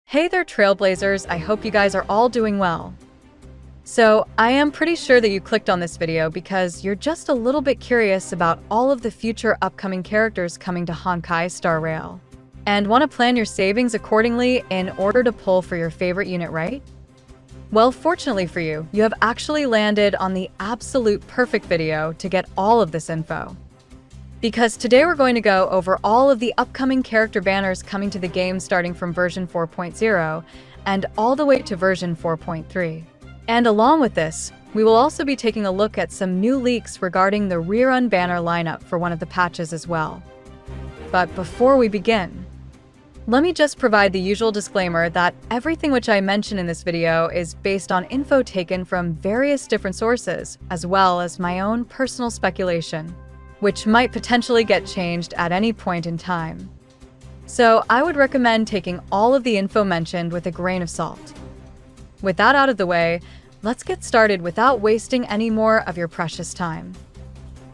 Hey there, Trailblazers, I hope you guys are all doing well. So, I am pretty sure that you clicked on this video because you're just a little bit curious about all of the future upcoming characters coming to Honkai Star Rail, and want to plan your savings accordingly in order to pull for your favorite unit, right? Well, fortunately for you, you have actually landed on the absolute perfect video to get all of this info. Because today we're going to go over all of the upcoming character banners coming to the game starting from version 4.0 and all the way to version 4.3. And along with this, we will also be taking a look at some new leaks regarding the RERUN banner lineup for one of the patches as well. But before we begin, let me just provide the usual disclaimer that everything which I mention in this video is based on info taken from various different sources, as well as my own personal speculation, which might potentially get changed at any point in time. So I would recommend taking all of the info mentioned with a grain of salt. With that out of the way, let's get started without wasting any more of your precious time.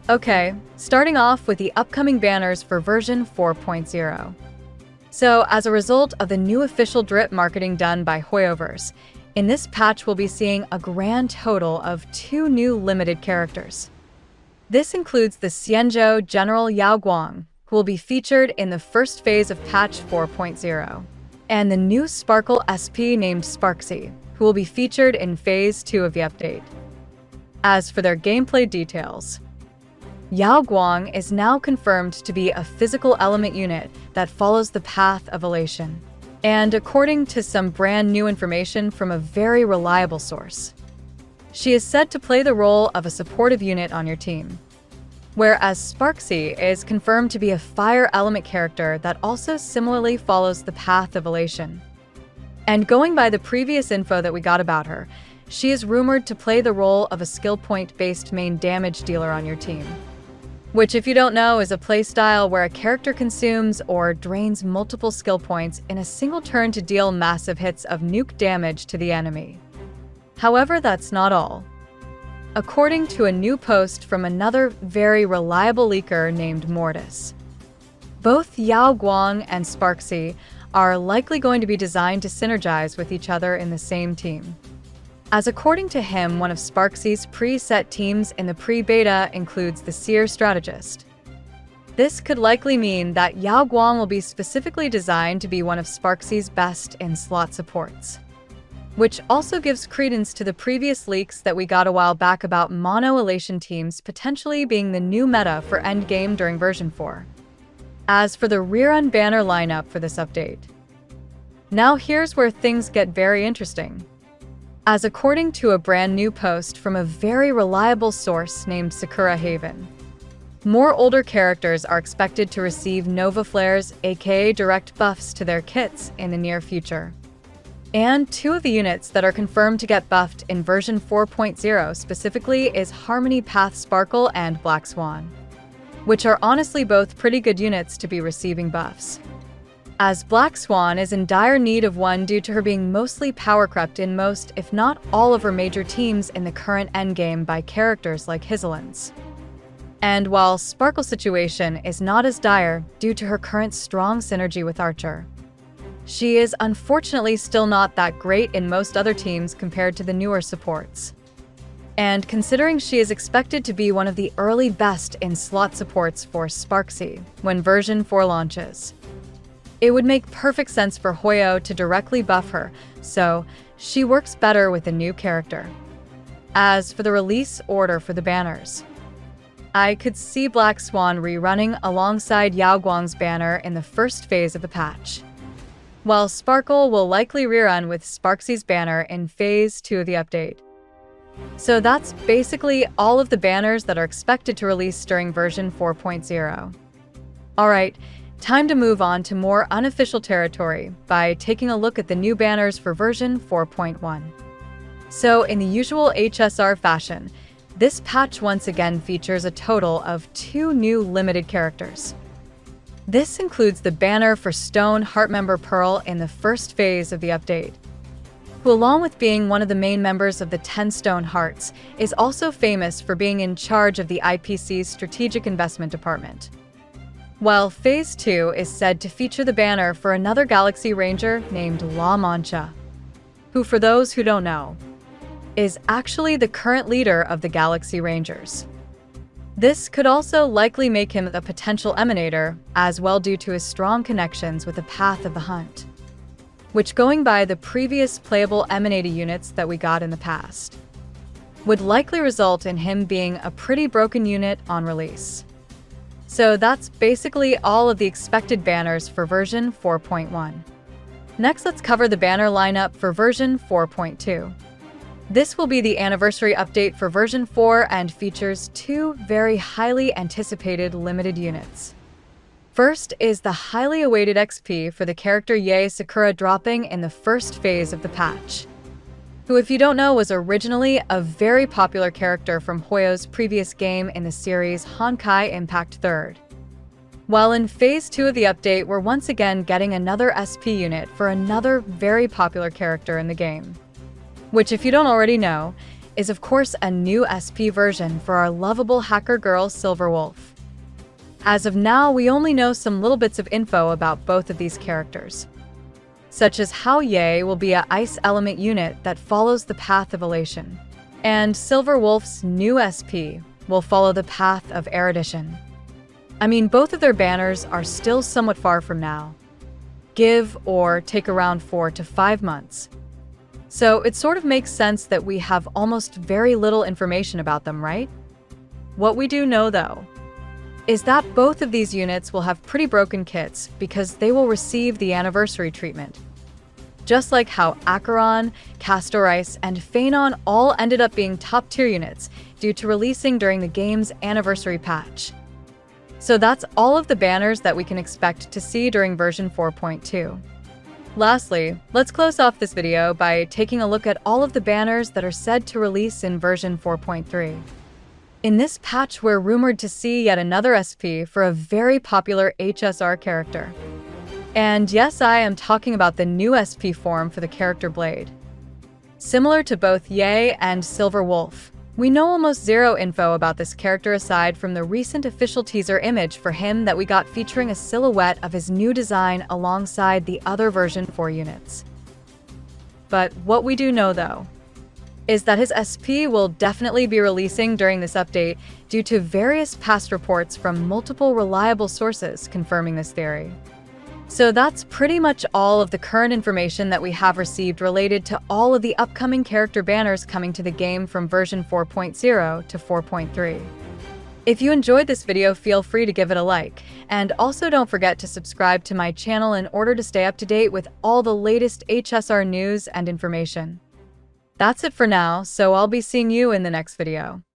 Okay, starting off with the upcoming banners for version 4.0. So as a result of the new official drip marketing done by Hoyoverse, in this patch we'll be seeing a grand total of 2 new limited characters. This includes the Xianzhou General Yao Guang, who will be featured in the first phase of patch 4.0, and the new Sparkle SP named Sparksy, who will be featured in phase 2 of the update. As for their gameplay details, Yao Guang is now confirmed to be a physical element unit that follows the path of elation, and according to some brand new information from a very reliable source, she is said to play the role of a supportive unit on your team, whereas Sparksy is confirmed to be a fire element character that also similarly follows the path of elation. And going by the previous info that we got about her, she is rumored to play the role of a skill point-based main damage dealer on your team, which, if you don't know, is a playstyle where a character consumes or drains multiple skill points in a single turn to deal massive hits of nuke damage to the enemy. However, that's not all. According to a new post from another very reliable leaker named Mortis, both Yao Guang and Sparksy are likely going to be designed to synergize with each other in the same team, as according to him, one of Sparksy's pre-set teams in the pre-beta includes the Seer Strategist. This could likely mean that Yao Guang will be specifically designed to be one of Sparksy's best in slot supports, which also gives credence to the previous leaks that we got a while back about mono-elation teams potentially being the new meta for endgame during version 4. As for the RERUN banner lineup for this update, now here's where things get very interesting. As according to a brand new post from a very reliable source named Sakura Haven, more older characters are expected to receive Nova Flares, aka direct buffs to their kits in the near future. And 2 of the units that are confirmed to get buffed in version 4.0 specifically is Harmony Path Sparkle and Black Swan, which are honestly both pretty good units to be receiving buffs, as Black Swan is in dire need of one due to her being mostly power crept in most, if not all, of her major teams in the current endgame by characters like Hizelins. And while Sparkle's situation is not as dire due to her current strong synergy with Archer, she is unfortunately still not that great in most other teams compared to the newer supports. And considering she is expected to be one of the early best in slot supports for Sparksy when version 4 launches, it would make perfect sense for Hoyo to directly buff her, so she works better with a new character. As for the release order for the banners, I could see Black Swan rerunning alongside Yao Guang's banner in the first phase of the patch, while Sparkle will likely rerun with Sparksy's banner in phase 2 of the update. So that's basically all of the banners that are expected to release during version 4.0. Alright, time to move on to more unofficial territory by taking a look at the new banners for version 4.1. So in the usual HSR fashion, this patch once again features a total of 2 new limited characters. This includes the banner for Stone Heartmember Pearl in the first phase of the update, who, along with being one of the main members of the 10 Stone Hearts, is also famous for being in charge of the IPC's Strategic Investment Department. while Phase 2 is said to feature the banner for another Galaxy Ranger named La Mancha, who, for those who don't know, is actually the current leader of the Galaxy Rangers. This could also likely make him a potential emanator, as well due to his strong connections with the Path of the Hunt, which, going by the previous playable emanator units that we got in the past, would likely result in him being a pretty broken unit on release. So that's basically all of the expected banners for version 4.1. Next, let's cover the banner lineup for version 4.2. This will be the anniversary update for version 4 and features two very highly anticipated limited units. First is the highly awaited XP for the character Yae Sakura dropping in the first phase of the patch, who, if you don't know, was originally a very popular character from Hoyo's previous game in the series Honkai Impact 3rd. While in Phase 2 of the update, we're once again getting another SP unit for another very popular character in the game, which, if you don't already know, is of course a new SP version for our lovable hacker girl Silverwolf. As of now, we only know some little bits of info about both of these characters, such as how Yae will be an ice element unit that follows the path of elation, and Silverwolf's new SP will follow the path of erudition. I mean, both of their banners are still somewhat far from now, give or take around 4 to 5 months. So it sort of makes sense that we have almost very little information about them, right? What we do know, though, is that both of these units will have pretty broken kits because they will receive the anniversary treatment. Just like how Acheron, Castor Ice, and Phanon all ended up being top-tier units due to releasing during the game's anniversary patch. So that's all of the banners that we can expect to see during version 4.2. Lastly, let's close off this video by taking a look at all of the banners that are said to release in version 4.3. In this patch, we're rumored to see yet another SP for a very popular HSR character. And yes, I am talking about the new SP form for the character Blade. Similar to both Yae and Silverwolf, we know almost zero info about this character aside from the recent official teaser image for him that we got featuring a silhouette of his new design alongside the other version 4 units. But what we do know, though, is that his SP will definitely be releasing during this update due to various past reports from multiple reliable sources confirming this theory. So that's pretty much all of the current information that we have received related to all of the upcoming character banners coming to the game from version 4.0 to 4.3. If you enjoyed this video, feel free to give it a like, and also don't forget to subscribe to my channel in order to stay up to date with all the latest HSR news and information. That's it for now, so I'll be seeing you in the next video.